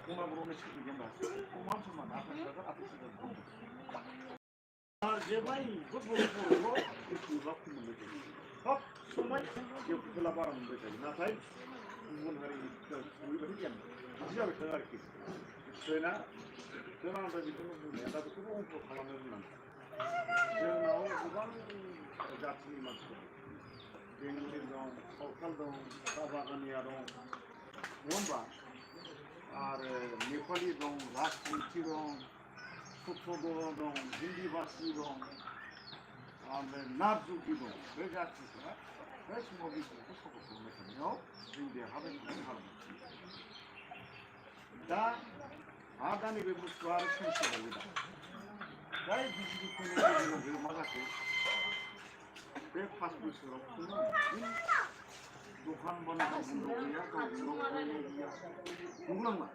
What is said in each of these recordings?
Una broma çıkıyor bak. Umam zaman ateşler जेबाय बर' इउटुबाव मोनबाय थायो सब समाय इउटुबला बारा मोनबाय थायो नाथाय गुबुन हारिनि ओरैबायदि गियान बिदि जाबाय थायो आरोखि ट्रेना आंनिफ्राय बेखौनो बुंनाया दा बेखौबो अंक खालामनो रोंनांगौ जोंनाव गोबां जाथिनि मानसि दं बेंगलि दं सावथाल दं बागानिया दं नङा होमबा आरो नेपालि दं राजबंसि दं सत्र'दर दं हिन्दी भाषी दं ओमफ्राय नार्जुकि दं बे जाथिफोरा बे समाव बिजनेसखौ सापर्ट खालामबाय थानायाव जों देरहाबाय थानो हादों दा आरो दा नैबे बुस्थुआ आरो चेन्ज जाबाय दा बिजेपि फैनाय लोगो लोगो मा जाखो बे 5 बोसोराव खुनु दखान बानायनाय बन्द गैया गावजों गाव फरायनाय गैया नुगोनांमा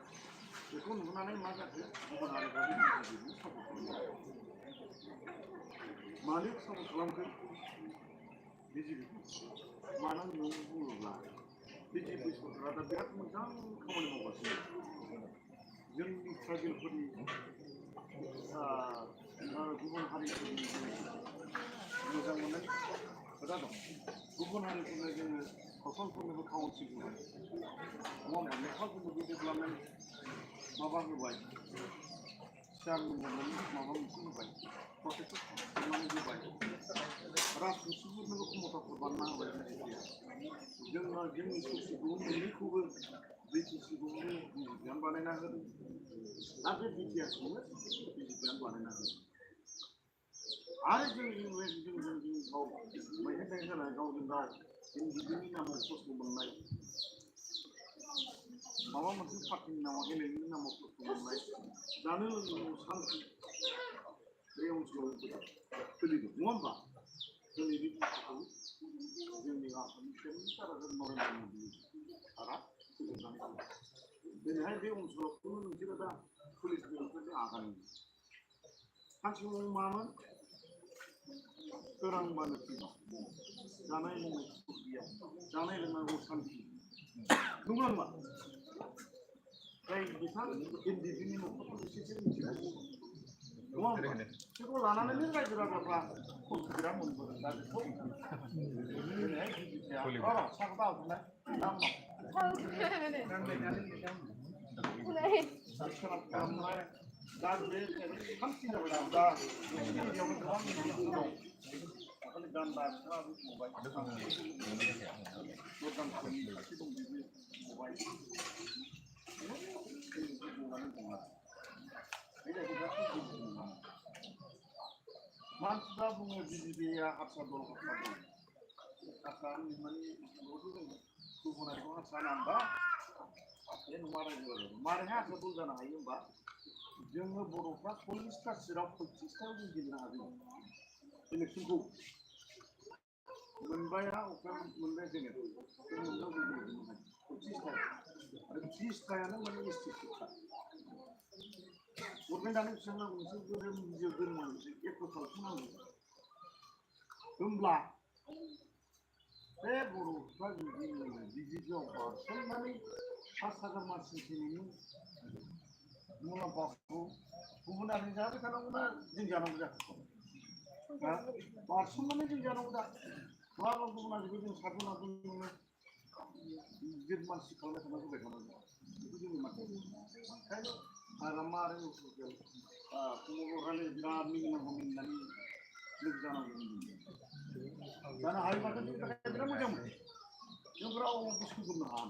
बेखौ नुनानै मा जाखो गुबुन हारिफ्राबो बिजेपिखौ सापर्ट खालामो मानो सापर्ट खालामखो बिजेपिखौ मानो होननानै बुङोब्ला बिजेपि सरकारा दा बिराद मोजां खामानि मावगासिनो जोंनि ट्राइबेलफोरनि गुबुन हारिफोरनि मोजां मोननाय खोथा दं गुबुन हारिफोरनो जोङो सावथालफोरनोबो काउन्सिल होबाय नङा होमबा नेपालफोरनोबो डेभेलपमेन्ट माबा होबाय सियारमेन माबा मोनसे होबाय प्रटेक्ट खालामनानै होबाय राजबंसिफोरनोबो खमथाफोर बानायना होबाय बिजेपिया जोंना जोंनि ससिखौ मोननैखौबो बिटिसिखौबो बिजेपियानो बानायना होदों आरो बे बिटिआरखौबो बिजेपियानो बानायना होदों आरो जों गाव मैगं थाइगं होनाय गावजों गाव एनडिपिनि नामाव खस्थ' मोननाय माबा मोनसे पार्टिनि नामाव एमएलएनि नामाव खस्थ' मोननाय जानो लोंनो सान्थि बे ओनसोलाव सोलिदों नङा होमबा जोंनि बे बुस्थुखौ जोंनि आसामनि सेभेन्टिथार नरेन्द्र मदि सारा सोलिनानै दं दिनैहाय बे ओनसोलाव खुनु मोनसे दा पुलिस बेफोरबायदि आगान सानसे समाव मामोन सोरांबानो फैबा जानाय लोंनाय सुख गैया जानाय लोंनाय असान्थि नंगौ नामा जाय बिथां एनडिपिनि न'खरखौ एसेसो मिथिगौ नङा होमबा बेखौ लानानैनो रायजो राजाफ्रा खस्थ' बिराद मोनबोदों दा बेखौ दिनैहाय बिजेपिया साखौ दाबुनाय खालामनाय दा बे सान्थि जाबाय दा एरियायावनो गोबां एनडिपि दं दाखालि गान्दा बिथाङाबो बुंबाय गोदानफोरनि सासे दं बेबो बुंबाय बुंनानै दं आरो बे जाहैबाय मानसिफ्रा बुङो बिजेपिया हारसा दल हारसा माने गुबुन हारिखौ हारसा नांबा बे नङा रायजो मारैहाय हारसा दल जानो हायो होमबा जोङो बर'फ्रा 40टा सिटआव 25टायाव जों गेलेनो हादों इलेक्सनखौ मोनबाया अखाया मोनबाय जोङो बे मोनबायाव जों गेलेनो हायो 25टायाव आरो 30टायानो माने एसटि सिटखा गभर्नमेन्टआनो बेसेबां नांगौ मोनसे गोरों गिदिर गोरों मोनसे 1 ल'खालसो नांगौ होमब्ला बे बर'फ्रा जुदि बिजेपिआव बारसननानै 5,000 मानसि फैनायनि मुलाम्फाखौ गुबुन हारिनि जाबाय थानांगौना जों जानांगौ जाखो बारसननानै जों जानांगौ दा माबा गुबुन हारिखौ जों सारनो नांगौ नोङो गिदिर मानसि खालामबाय थानांगौ होबाय थानांगौ बेखौ जोंनि माथो ओंखायनो हाग्रामा आरो ससियेल खमलहारि बिराद मिनिनांगौ मिनिनानै लोगो जानांगौ जानो हायोबाथ' जोंनि थाखाय बिराद मोजां मोनो जों रावबो सोजोबनो हाया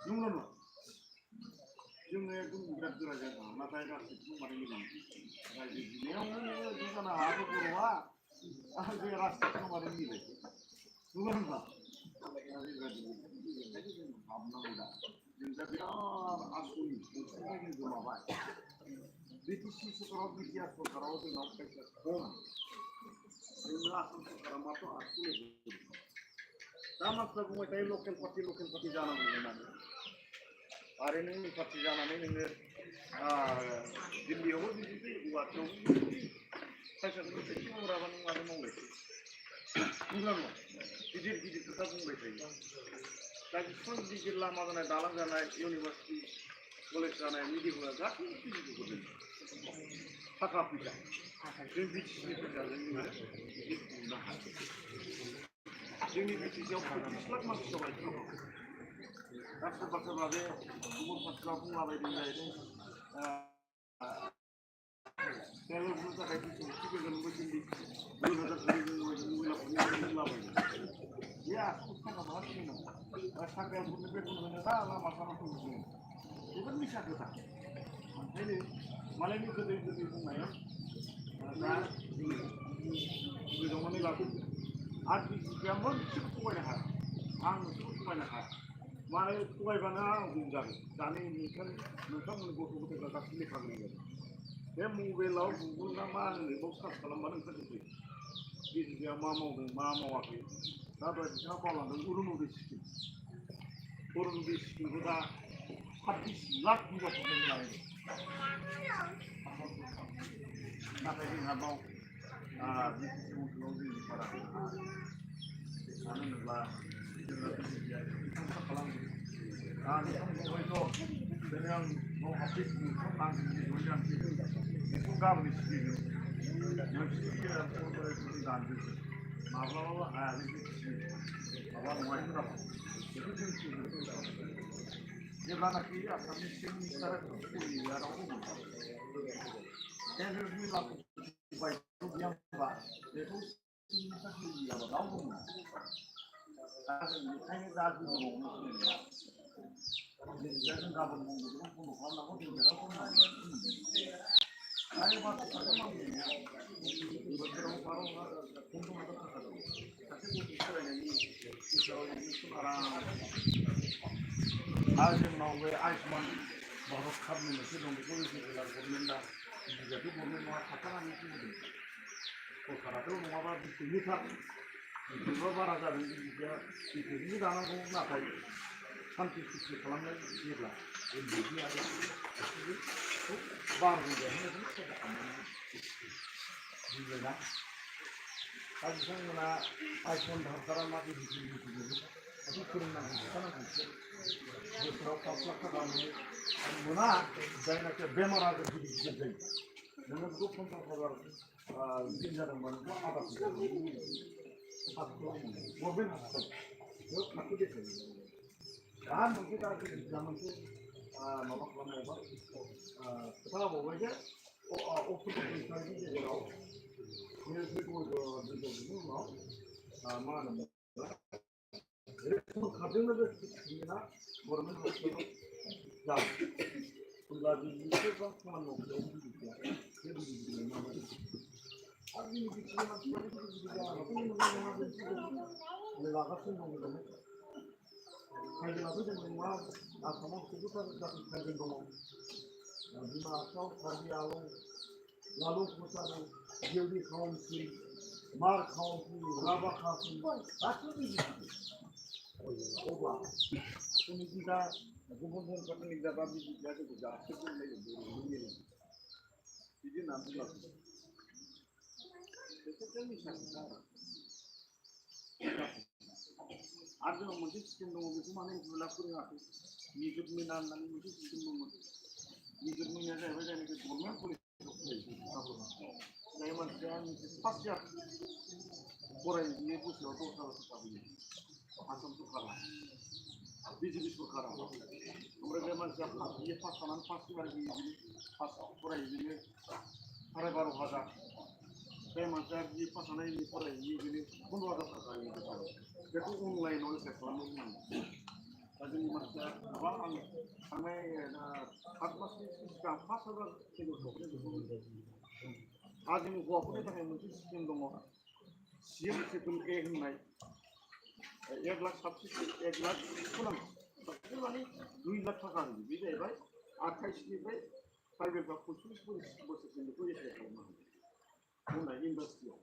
नंगौ नङा जोङो एकदम बिराद गोरा जानो हाया नाथाय गासैखौबो माने मिलायो रायजो बिनायावनो नोङो बिदि जानो हायाबो बर'आ आरो बे राजखान्थियाव माने मिलायो नंगौ होनबा बेनिखायनो जों हाबनांगौ दा जों दा बिराद आसनि अनसुंथाइ जों गोमाबाय बिटिसि सरकाराव बिटिआर सरकाराव जोंनाव फैसा खम जोंनो आसाम सरकारा मात्र 800 होदों दा मानसिफ्रा बुंबाय थायो लकेल पार्टि जानांगौ होननानै आरो नों पार्टि जानानै नोङो दिल्लीयावबो बिजेपि गुवाहाटियावबो बिजेपि फैसाखौ एसे मावग्राबा नों मानो मावलायखो नंगौ नङा गिदिर खोथा बुंबाय थायो दा बिसिबां गिदिर लामा जानाय दालां जानाय इउनिभार्सिटि कलेज जानाय मेडिकेल गासैबो फिजिक्सखौ गोलैयो थाखा फैसा जों बिटिसिनि फैसाजों जोङो बिदि खुंनो हायो जोंनि बिटिसिआव 25 लाख मानसि दं दा सोरबा सोरबा बे गुबुन मानसिफ्रा बुंलाबायदों जाहैदों Kalau belum tak ada itu, kita kan mungkin di belum ada bulan. Ya, kita nggak malas ini. Sampai yang punya pun nggak lah masalah pun ini. Itu bisa kita. Ini malah ini kita itu naya. Nah, ini zaman ini lagi. Ada yang pun cukup kuat lah. Cukup kuat lah. Malah kuat bana unjar. Jadi ini kan butuh kita pilih kali. बे मबाइलाव Google ना मा होनो बेखौ search खालामबानो ओंखारजोबो बिजिबिया मा मावदों मा मावाखै दा दहाय बिथाङा बावलांदों अरुनदय स्किमखौ दा 26 लाख बिगाफोरजों लायो नाथाय जोंहा बाव बिटिसि ओनसोलाव जोंनि बारा मानो होनोब्ला जोङो बिजिबिया बिथांमोना खालामो नोंथांखौहायथ' दिनै आं बाव हाबफैसिगोन आं बेखौ गाबोन सिबिगोन नोंसोरनि फरायसालि दानजोब माब्लाबाबो हाया बे बिटिसि माबा नङा हिसाब बेखौ जों सिबिगोन जेब्लानाखि आसामनि चिफ मिनिस्टारा फैयो रावबो केन्द्रनि बायदि गैया होनबा बेखौ चिफ मिनिस्टार फैयाबा रावबो मोना दा जों बेखायनो दा गोबावनो जों गाबोन बन्द'खौ बन्द' खालामनांगौ जों जेरावबो आरो बाथ्राखौ मावनो बोथोराव 12 हाजार थाखा दं सासे गथ' फरायनायनि गेजेराव आराम आरो जोंनाव बे आयुष्मान भारत कार्डनि मोनसे दं बेखौ सेन्ट्रेल गभर्नमेन्टआ बिजेपि गभर्नमेन्ट नङा थाबथानानै फैदों सरकाराथ' नङाबा बिखेनिथार बिखेबा बारा जादों बिखेनि दानांगौ नाथाय सान्ति सुक्ति खालामनाय जेब्ला बिदि आरो गासैबो बारहोजानो खालामनानै बुजिबायना दा बिथांमोना आयुष्मान भारतआ मा बेखौ फोरोंनांगौ खिन्थानांगौ बोसोराव 5 लाख थाखा मोना जायनाखि बेमार आजार गिदिर गिदिर जायो नोङो बेखौ 50,000 दिन जादोंबा नोंखौ आधा फैसा गभर्नमेन्ट हस्पिटाल बेयाव थाखो देखायो दा मोनसे दा मोनसे माबा खालामबावबा खोथा होबावबाय जे अक्ट'बरनि गेजेराव बिनि उनाव मा होनोमोन रेसन कार्डजों लोगोसे ना गभर्नमेन्ट हस्पिटालाव जायो होनब्ला बिसोरबा खामानि मावनायाव बिदिया बे बिदिनो माबायदि आरो जोंनि बिटिसि मानसिफोरा बिदि जालांबाथ' मोजां नङा जों लागासिनो दं मोजाङै ट्राइबेलाबो जों नङा आसामाव 14 जाति ट्राइबेल दङ बिमा हासाव कार्बि आलं लालु प्रसाद देउरि काउन्सिल मार काउन्सिल राभा काउन्सिल गासैबो बिजिपि अब्ला जोंनि दा गुबुन हारिनि जाबा बिजिपिया जोंखौ जासिगोन होननाय बिदि होनना बुंलाङो बेफोरजों मिसाखा आरो जोंनाव मोनसे स्किम दङ बेखौ माने इन्ट्र'ला फोरोङाखै निजुत मिना होननानै मोनसे स्किम दंमोन निजुत मिनाया जाहैबाय जायनाखि गभर्नमेन्ट कलेज जाय मानसिया फार्स्ट इयार फरायनायनि बोसोराव 10,000 थाखा होयो आसाम सरकारा बिजेपि सरकारा ओमफ्राय बे मानसिया बिए पास जानानै फार्स्ट इयार होयो पास फरायो बिनो 12,500 बे मानसिया बिए पास जानायनि फरायो बिनो 15,000 थाखा होयो बोसोराव बेखौ अनलाइनाव एप्लाइ खालामनो होनांगौ दा जोंनि मानसिया गोबां आं थांनाय 7 मासनि सिगां 5,000 केन्द्र सफैनाय बेखौ आरो जोंनि हौवाफोरनि थाखाय मोनसे स्किम दङ सिएम ट्रिपल ए होननाय 1 लाख साबसिडि 1 लाख होनांगौ साबसिडि माने 2 लाख थाखा होयो बे जाहैबाय 28 निफ्राय प्राइभेटबा 45 बोसोरसिम बेखौ एप्लाइ खालामनो हायो होननाय इन्डास्ट्रियाव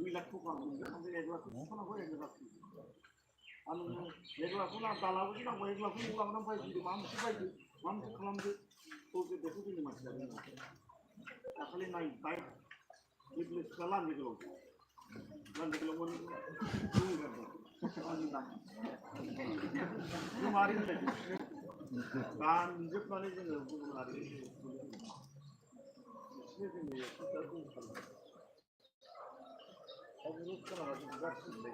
2 लाख थाखा मोनगोन ओमफ्राय 1 लाख होनांगौ 1 लाख आरो नोङो 1 लाखखौ दालाबो नांगौ 1 लाखखौ नों लाबोनानै बायदो माबा मोनसे बायदो माबा मोनसे खालामदो बेखौ जोंनि मानसिया रोङा दाखालि नायबाय बे लिस्टआ लान्जि गोलाव मोन बुंगारदों आंनि नाम मारै होनलाय दानजोबनानै जोङो गुबुन हारिनि बिसोरनो जोंनि सप्ताहखौ खालामो अबुरुप खोनाबा जों गासिबो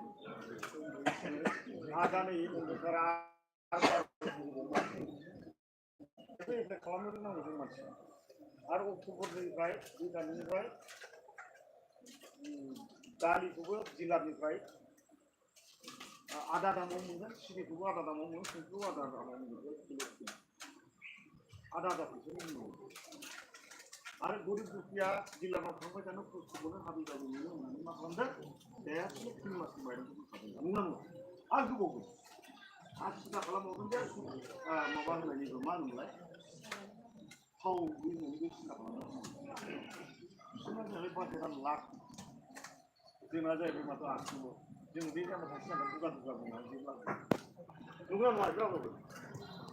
आदानै नोंथारा एप्लाइ खालामनो रोंनांगौ जों मानसिया आरो अक्ट'बरनिफ्राय दुइ दाननिफ्राय दालिखौबो डिलारनिफ्राय आदा दामाव मोनगोन सिबिखौबो आदा दामाव मोनगोन संख्रिखौबो आदा दामाव मोनगोन आदा आदा फैसा मोनगोन आरो गरिब दुखिया जिल्लायाव थांबाय थानो खस्थ'खौनो हाबि जाबि नुनो मोननानै मा खालामदों देरसिन 3 मासनि माइरंखौ होखादों बुंनांगौ आरो होबावगोन आरो सिन्था खालामबावगोन जे माबा होनायनिबो मा होनोमोनलाय थाव होनायनिबो सिन्था खालामनांगौ बिसोरना जाहैबाय बाजेटआ लाख जोंना जाहैबाय माथो 800 जों बे जायगायाव थांसै नालाय दुगा दुगा बुंनानै जेब्ला नंगौना नङा